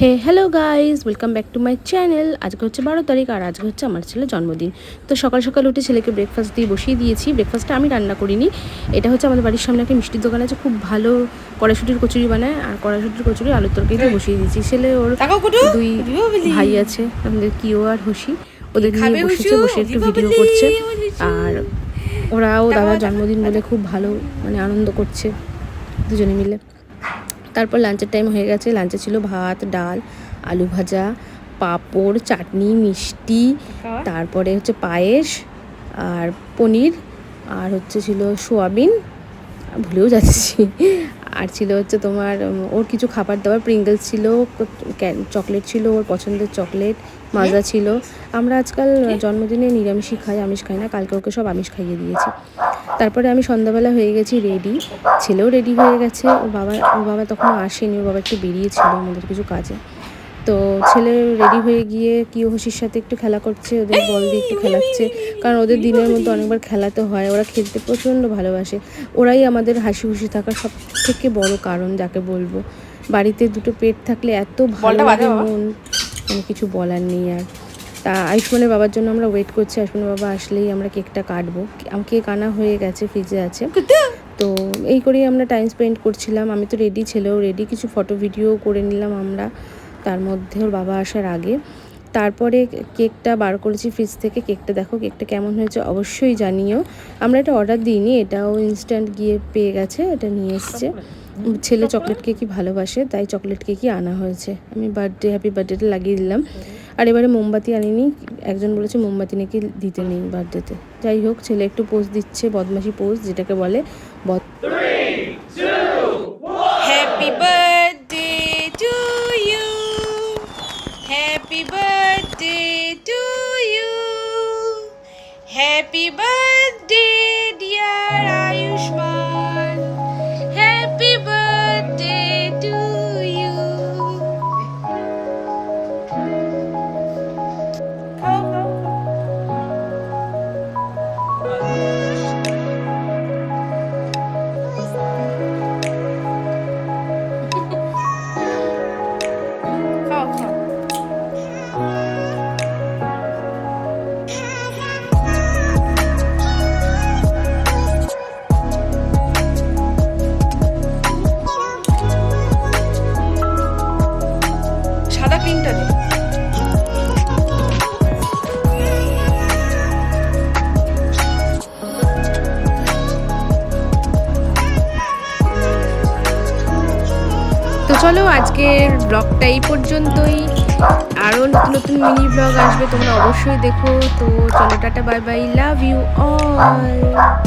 Hello guys, welcome back to my channel. আজকে হচ্ছে 12 তারিখ আর আজকে হচ্ছে আমার ছেলের জন্মদিন। তো সকাল সকাল উঠে ছেলেকে ব্রেকফাস্ট দিয়ে বসিয়ে দিয়েছি। ব্রেকফাস্টটা আমি রান্না করিনি, এটা হচ্ছে আমাদের বাড়ির সামনে একটা মিষ্টির দোকান আছে, খুব ভালো কড়াইশুঁটির কচুরি বানায়, আর কড়াইশুঁটির কচুরি আলুর তরকারি দিয়ে বসিয়ে দিয়েছি। ছেলে ওর দুই ভাই আছে, আমাদের কিও আর হুসি, ওদের নিয়ে বসেছে, বসে একটু ভিডিও করছে। আর ওরাও দাদার জন্মদিন বলে খুব ভালো আনন্দ করছে দুজনে মিলে। তারপর লাঞ্চের টাইম হয়ে গেছে। লাঞ্চে ছিল ভাত, ডাল, আলু ভাজা, পাঁপড়, চাটনি, মিষ্টি, তারপরে হচ্ছে পায়েস আর পনির, আর ছিল সোয়াবিন, ভুলেও যাচ্ছি। আর ছিল হচ্ছে তোমার ওর কিছু খাবার দাবার, প্রিঙ্গলস ছিল, চকলেট ছিল, ওর পছন্দের চকলেট, মাজা ছিল। আমরা আজকাল জন্মদিনে নিরামিষই খাই, আমিষ খাই না। কালকে ওকে সব আমিষ খাইয়ে দিয়েছি। তারপরে আমি সন্ধ্যাবেলা হয়ে গেছি রেডি, ছেলেও রেডি হয়ে গেছে। ওর বাবা তখনও আসেনি, ওর বাবা একটু বেরিয়েছিল আমাদের কিছু কাজে। তো ছেলে রেডি হয়ে গিয়ে কিও হুসির সাথে একটু খেলা করছে, ওদের বল দিয়ে একটু খেলাচ্ছে, কারণ ওদের দিনের মধ্যে অনেকবার খেলাতে হয়। ওরা খেলতে প্রচণ্ড ভালোবাসে। ওরাই আমাদের হাসি খুশি থাকার সব থেকে বড় কারণ, যাকে বলবো। বাড়িতে দুটো পেট থাকলে এত ভালো লাগে মন, কিছু বলার নেই। আর তা আয়ুষ্মানের বাবার জন্য আমরা ওয়েট করছি। আয়ুষ্মানের বাবা আসলেই আমরা কেকটা কাটবো। কেক আনা হয়ে গেছে, ফ্রিজে আছে। তো এই করেই আমরা টাইম স্পেন্ড করছিলাম। আমি তো রেডি, ছেলেও রেডি, কিছু ফটো ভিডিও করে নিলাম আমরা তার মধ্যে ওর বাবা আসার আগে। তারপরে কেকটা বার করেছি ফ্রিজ থেকে। কেকটা দেখো, কেকটা কেমন হয়েছে অবশ্যই জানিও। আমরা এটা অর্ডার দিইনি, এটাও ইনস্ট্যান্ট গিয়ে পেয়ে গেছে, এটা নিয়ে এসছে। ছেলে চকলেট কেকই ভালোবাসে, তাই চকলেট কেকই আনা হয়েছে। আমি হ্যাপি বার্থডেটা লাগিয়ে দিলাম। আর এবারে মোমবাতি আনিনি, একজন বলেছে মোমবাতি নাকি দিতে নেই বার্থডেতে। যাই হোক, ছেলে একটু পোজ দিচ্ছে, বদমাশি পোজ যেটাকে বলে। Happy birthday to you, happy birthday to you, happy birthday dear Ayushman, happy birthday to you. সাদা ক্রিমটা দে। তো চলো, আজকের ব্লগটা এই পর্যন্তই। আরও নতুন নতুন মিনি ব্লগ আসবে, তোমরা অবশ্যই দেখো। তো চলো, টাটা, bye bye, love you all.